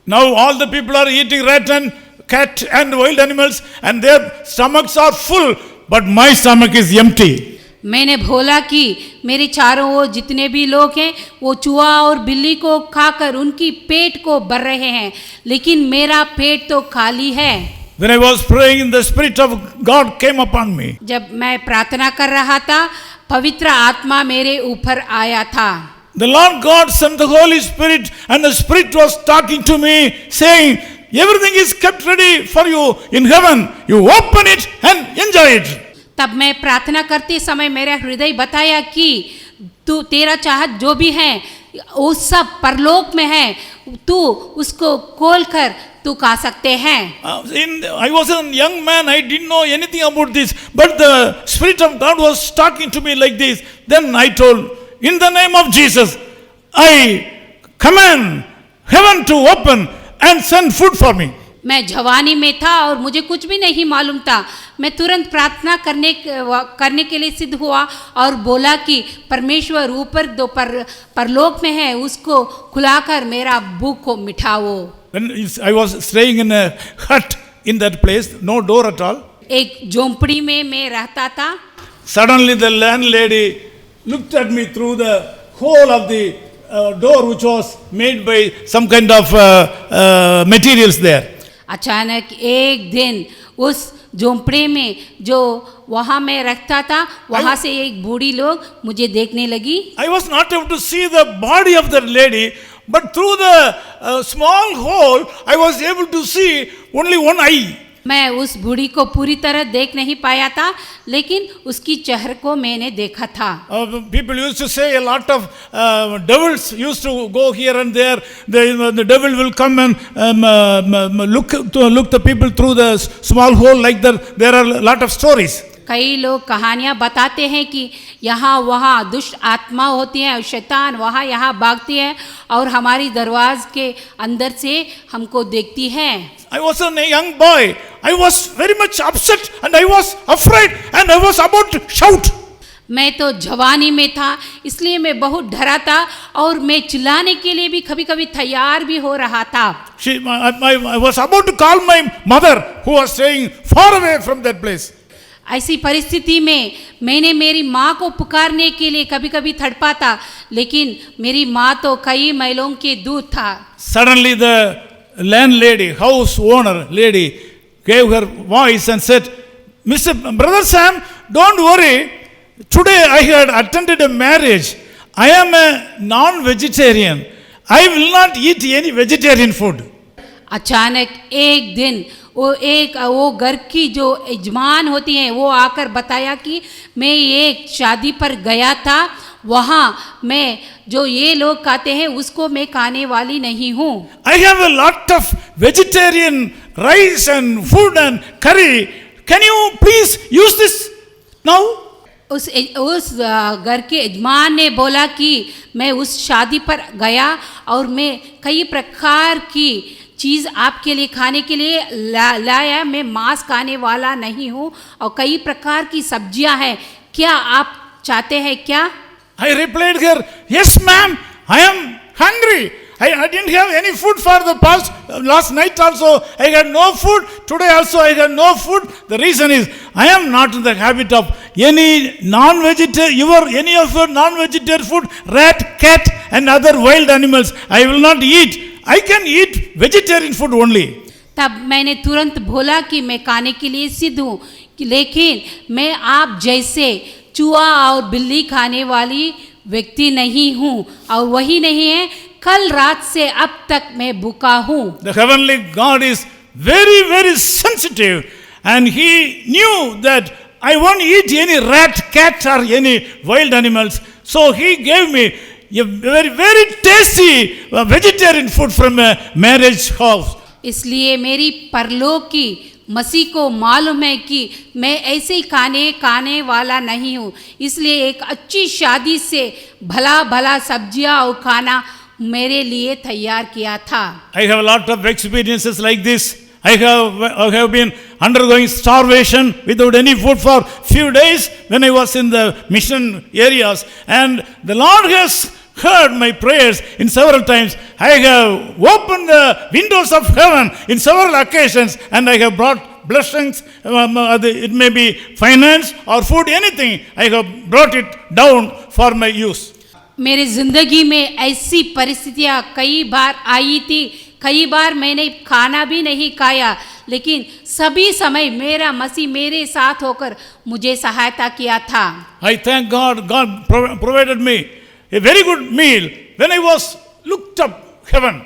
Now all the people are eating rat and cat and wild animals, and their stomachs are full, but my stomach is empty. मैंने बोला कि मेरे चारों ओर जितने भी लोग हैं वो चूहा और बिल्ली को खाकर उनकी पेट को भर रहे हैं, लेकिन मेरा पेट तो खाली है। When I was praying, the Spirit of God came upon me. जब मैं प्रार्थना कर रहा था, पवित्र आत्मा मेरे ऊपर आया था। The Lord God sent the Holy Spirit, and the Spirit was talking to me, saying, everything is kept ready for you in heaven. You open it and enjoy it. तब मैं प्रार्थना करते समय मेरा हृदय बताया कि तू तेरा चाहत जो भी है वो सब परलोक में है, तू उसको खोल कर तू खा सकते हैं। I was a young man, I didn't know anything about this, but the Spirit of God was talking to me like this. Then I told, in the name of Jesus, I command heaven to open and send food for me. मैं जवानी में था और मुझे कुछ भी नहीं मालूम था। मैं तुरंत प्रार्थना करने के लिए सिद्ध हुआ और बोला कि परमेश्वर ऊपर दो परलोक में है, उसको खुलाकर मेरा भूख को मिटाओ। When I was staying in a hut in that place, no door at all. एक झोंपड़ी में मैं रहता था। Suddenly the landlady looked at me through the hole of the door which was made by some kind of materials there. अचानक एक दिन उस झोंपड़े में जो वहाँ मैं रखता था, वहाँ से एक बूढ़ी लोग मुझे देखने लगी। I was not able to see the body of that lady, but through the small hole I was able to see only one eye. मैं उस बूढ़ी को पूरी तरह देख नहीं पाया था, लेकिन उसकी चेहरे को मैंने देखा था। People used to say a lot of devils used to go here and there. The devil will come and look the people through the small hole like that. There are a lot of stories. कई लोग कहानियाँ बताते हैं कि यहाँ वहाँ दुष्ट आत्मा होती है और शैतान वहाँ यहाँ भागती है और हमारी दरवाज़ के अंदर से हमको देखती है। I was a young boy. I was very much upset and I was afraid and I was about to shout. मैं तो जवानी में था, इसलिए मैं बहुत डरा था और मैं चिल्लाने के लिए भी कभी कभी तैयार भी हो रहा था। I was about to call my mother who was staying far away from that place. ऐसी परिस्थिति में मैंने मेरी माँ को पुकारने के लिए कभी कभी तड़पा था, लेकिन मेरी माँ तो कई माइलों के दूर था। Suddenly the landlady, house owner lady, gave her voice and said, Brother Sam, don't worry. Today I had attended a marriage. I am a non-vegetarian. I will not eat any vegetarian food. अचानक एक दिन वो घर की जो यजमान होती हैं वो आकर बताया कि मैं एक शादी पर गया था, वहाँ मैं जो ये लोग खाते हैं उसको मैं खाने वाली नहीं हूँ। I have a lot of vegetarian rice and food and curry. Can you please use this now? उस घर के यजमान ने बोला कि मैं उस शादी पर गया और मैं कई प्रकार की चीज़ आपके लिए खाने के लिए लाया। मैं मांस खाने वाला नहीं हूँ और कई प्रकार की सब्जियां हैं, क्या आप चाहते हैं क्या? I replied her, yes ma'am, I am hungry. I didn't have any food for the last night also. I had no food. Today also I had no food. The reason is I am not in the habit of any non-vegetarian, any of your non-vegetarian food, rat, cat and other wild animals. I will not eat. I can eat vegetarian food only. तब मैंने तुरंत बोला कि मैं खाने के लिए सिद्ध हूँ, लेकिन मैं आप जैसे चूहा और बिल्ली खाने वाली व्यक्ति नहीं हूँ और वही नहीं है, कल रात से अब तक मैं भूखा हूँ। The heavenly God is very, very sensitive and He knew that I won't eat any rat, cat or any wild animals. So He gave me a very, very tasty vegetarian food from a marriage house. इसलिए मेरी परलोक की मसीह को मालूम है कि मैं ऐसे ही खाने वाला नहीं हूँ, इसलिए एक अच्छी शादी से भला भला सब्जियाँ और खाना मेरे लिए तैयार किया था। I have a lot of experiences like this. I have been undergoing starvation without any food for few days when I was in the mission areas, and the Lord has heard my prayers in several times. I have opened the windows of heaven in several occasions and I have brought blessings. It may be finance or food, anything. I have brought it down for my use. मेरे ज़िंदगी में ऐसी परिस्थितियाँ कई बार आई थी, कई बार मैंने खाना भी नहीं खाया, लेकिन सभी समय मेरा मसीह मेरे साथ होकर मुझे सहायता किया था। I thank God. God provided me a very good meal when I was looked up heaven.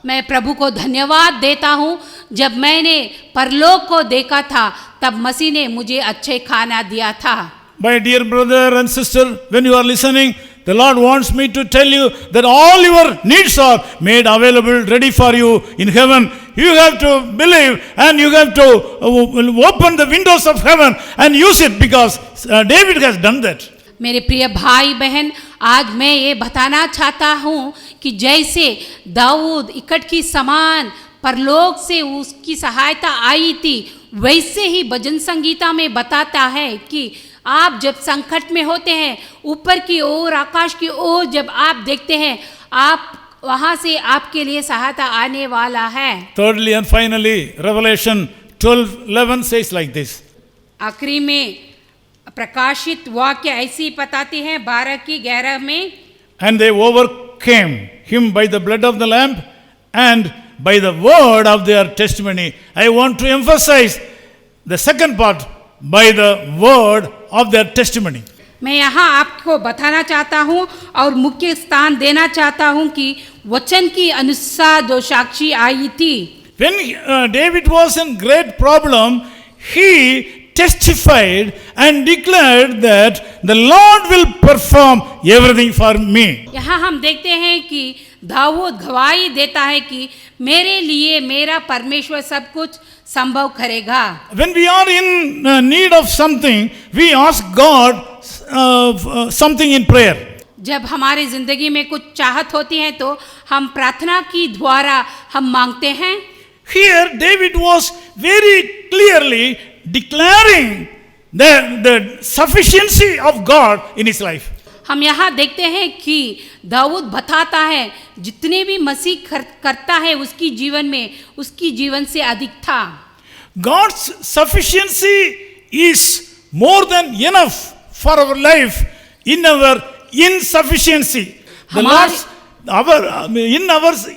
मैं प्रभु को धन्यवाद देता हूँ, जब मैंने परलोक को देखा था तब मसीह ने मुझे अच्छे खाना दिया था। My dear brother and sister, when you are listening, the Lord wants me to tell you that all your needs are made available, ready for you in heaven. You have to believe and you have to open the windows of heaven and use it, because David has done that. मेरे प्रिय भाई बहन, आज मैं ये बताना चाहता हूँ कि जैसे दाऊद इकट्ठी सामान परलोक से उसकी सहायता आई थी, वैसे ही भजन संगीता में बताता है कि आप जब संकट में होते हैं, ऊपर की ओर, आकाश की ओर जब आप देखते हैं, आप वहां से आपके लिए सहायता आने वाला है। Thirdly and finally, Revelation 12:11 says like this. आखिरी में प्रकाशित वाक्य ऐसी बताती है 12:11 में, And they overcame him by the blood of the Lamb and by the word of their testimony. I want to emphasize the second part, by the word of their testimony. मैं यहाँ आपको बताना चाहता हूँ और मुख्य स्थान देना चाहता हूँ कि वचन की अनुसार जो साक्षी आई थी। When David was in great problem, he testified and declared that the Lord will perform everything for me. यहाँ हम देखते हैं कि दाऊद गवाही देता है कि मेरे लिए मेरा परमेश्वर सब कुछ संभव करेगा। When we are in need of something, we ask God something in prayer. जब हमारी जिंदगी में कुछ चाहत होती है तो हम प्रार्थना की द्वारा हम मांगते हैं। Here David was very clearly declaring the sufficiency of God in his life. हम यहाँ देखते हैं कि दाऊद बताता है जितने भी मसीह करता है उसकी जीवन में, उसकी जीवन से अधिक था। God's sufficiency is more than enough for our life in our insufficiency. In our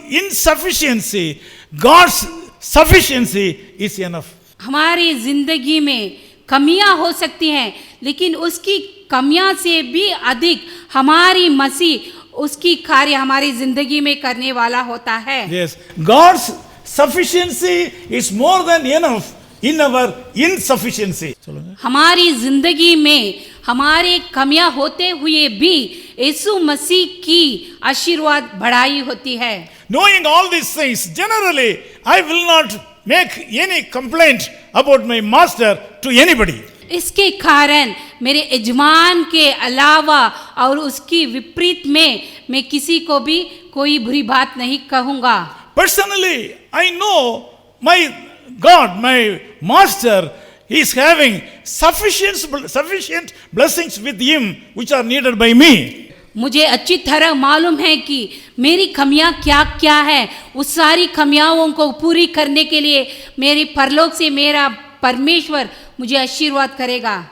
insufficiency, God's sufficiency is enough. हमारी जिंदगी में कमियां हो सकती हैं, लेकिन उसकी कमियां से भी अधिक हमारी मसीह उसकी कार्य हमारी जिंदगी में करने वाला होता है। Yes, God's sufficiency is more than enough in our insufficiency. हमारी जिंदगी में हमारे कमियां होते हुए भी यीशु मसीह की आशीर्वाद बढ़ाई होती है। Knowing all these things, generally I will not make any complaint about my master to anybody. इसके कारण मेरे यजमान के अलावा और उसकी विपरीत में मैं किसी को भी कोई बुरी बात नहीं कहूँगा। Personally, I know my God, my master, is having sufficient blessings with him which are needed by me. मुझे अच्छी तरह मालूम है कि मेरी कमियां क्या क्या है, उस सारी कमियां को पूरी करने के लिए मेरी परलोक से मेरा परमेश्वर मुझे आशीर्वाद करेगा।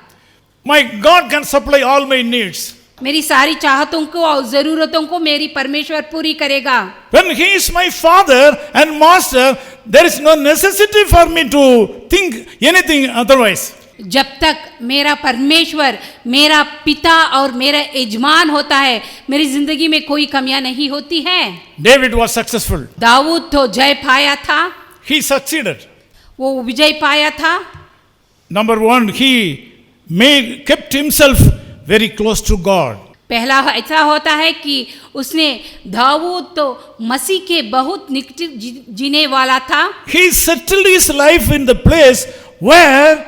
My God can supply all my needs. मेरी सारी चाहतों को और जरूरतों को मेरी परमेश्वर पूरी करेगा। When he is my father and master, there is no necessity for me to think anything otherwise. जब तक मेरा परमेश्वर मेरा पिता और मेरा यजमान होता है, मेरी जिंदगी में कोई कमियां नहीं होती है। David was successful. दाऊद तो जय पाया था, He succeeded. वो विजय पाया था। Number one, he kept himself very close to God. पहला ऐसा होता है कि उसने दाऊद तो मसीह के बहुत निकट जीने वाला था। He settled his life in the place where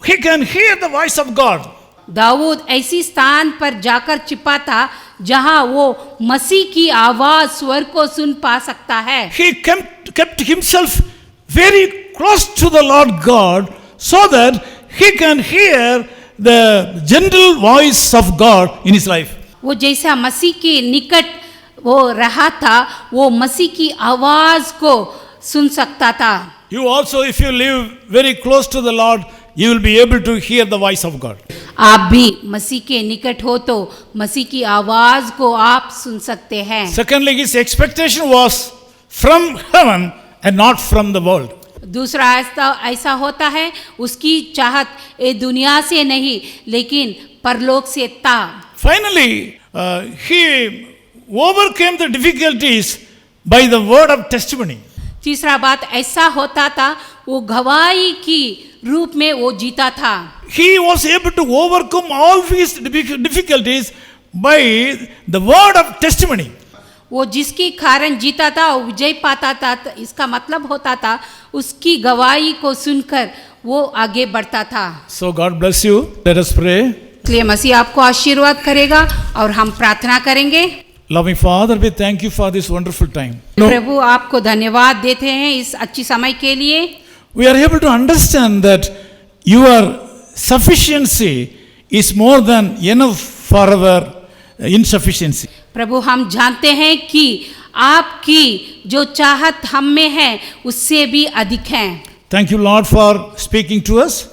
he can hear the voice of God. Dawood ऐसी स्थान पर जाकर छिपा था जहां वो मसीह की आवाज स्वर को सुन पा सकता है। He kept himself very close to the Lord God so that he can hear the gentle voice of God in his life. वो जैसा मसीह के निकट वो रहा था, वो मसीह की आवाज को सुन सकता था। You also, if you live very close to the Lord, you will be able to hear the voice of God. आप भी मसीह के निकट हो तो मसीह की आवाज को आप सुन सकते हैं। Secondly, his expectation was from heaven and not from the world. दूसरा ऐसा होता है, उसकी चाहत ये दुनिया से नहीं लेकिन परलोक से था। Finally, he overcame the difficulties by the word of testimony. तीसरा बात ऐसा होता था, वो गवाही की रूप में वो जीता था। He was able to overcome all his difficulties by the word of testimony. वो जिसके कारण जीता था वो विजय पाता था, इसका मतलब होता था उसकी गवाही को सुनकर वो आगे बढ़ता था। So God bless you. Let us pray. इसलिए मसीह आपको आशीर्वाद करेगा और हम प्रार्थना करेंगे। Loving Father, we thank you for this wonderful time. प्रभु आपको धन्यवाद देते हैं इस अच्छी समय के लिए। We are able to understand that your sufficiency is more than enough for our insufficiency. प्रभु हम जानते हैं कि आपकी जो चाहत हम में है उससे भी अधिक है। Thank you, Lord, for speaking to us.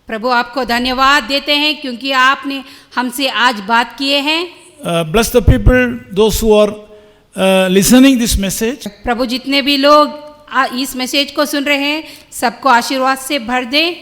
प्रभु आपको धन्यवाद देते हैं क्योंकि आपने हमसे आज बात किए हैं। Bless the people, those who are listening this message. प्रभु जितने भी लोग इस मैसेज को सुन रहे हैं सबको आशीर्वाद से भर दे।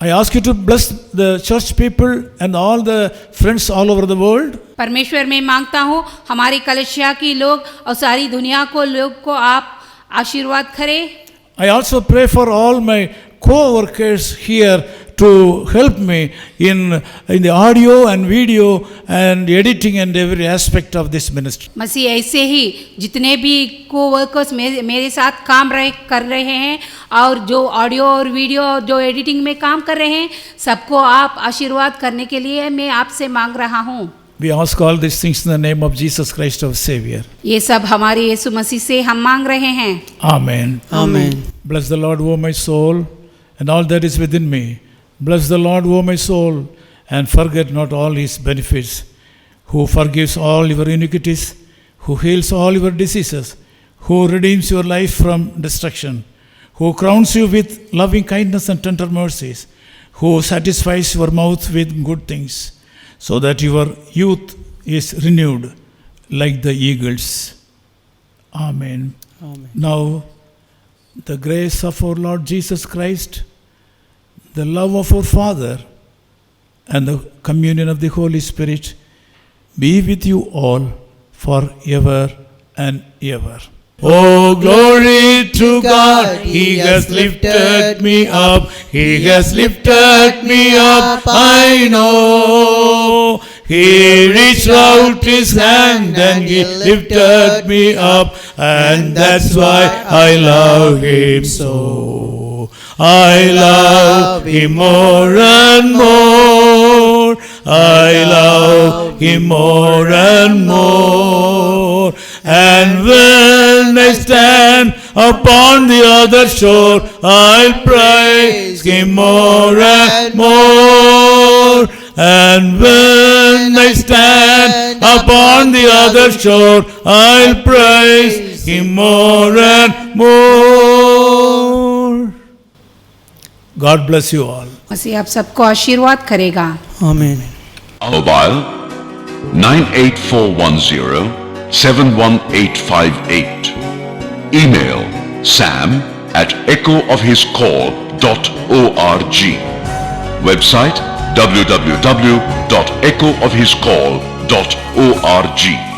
I ask you to bless the church people and all the friends all over the world. परमेश्वर मैं मांगता हूँ हमारी कलीसिया की लोग और सारी दुनिया को लोग को आप आशीर्वाद करें। I also pray for all my co-workers here to help me in the audio and video and editing and every aspect of this ministry. मसीह ऐसे ही जितने भी को-वर्कर्स मेरे साथ काम कर रहे हैं और जो ऑडियो और वीडियो जो एडिटिंग में काम कर रहे हैं सबको आप आशीर्वाद करने के लिए मैं आपसे मांग रहा हूँ। We ask all these things in the name of Jesus Christ our Savior. ये सब हमारे यीशु मसीह से हम मांग रहे हैं। Amen. Amen. Bless the Lord, O my soul, and all that is within me. Bless the Lord, O my soul, and forget not all his benefits, who forgives all your iniquities, who heals all your diseases, who redeems your life from destruction, who crowns you with loving kindness and tender mercies, who satisfies your mouth with good things, so that your youth is renewed like the eagles. Amen. Amen. Now, the grace of our Lord Jesus Christ, the love of our Father, and the communion of the Holy Spirit be with you all forever and ever. Oh, glory to God, He has lifted me up, He has lifted me up, I know. He reached out His hand and He lifted me up, and that's why I love Him so. I love Him more and more. I love Him more and more. And when I stand upon the other shore, I'll praise Him more and more. And when I stand upon the other shore, I'll praise Him more and more. God bless you all. मसीह आप सबको आशीर्वाद करेगा। Amen. Mobile 98410-71858. Email sam@echoofhiscall.org. Website www.echoofhiscall.org.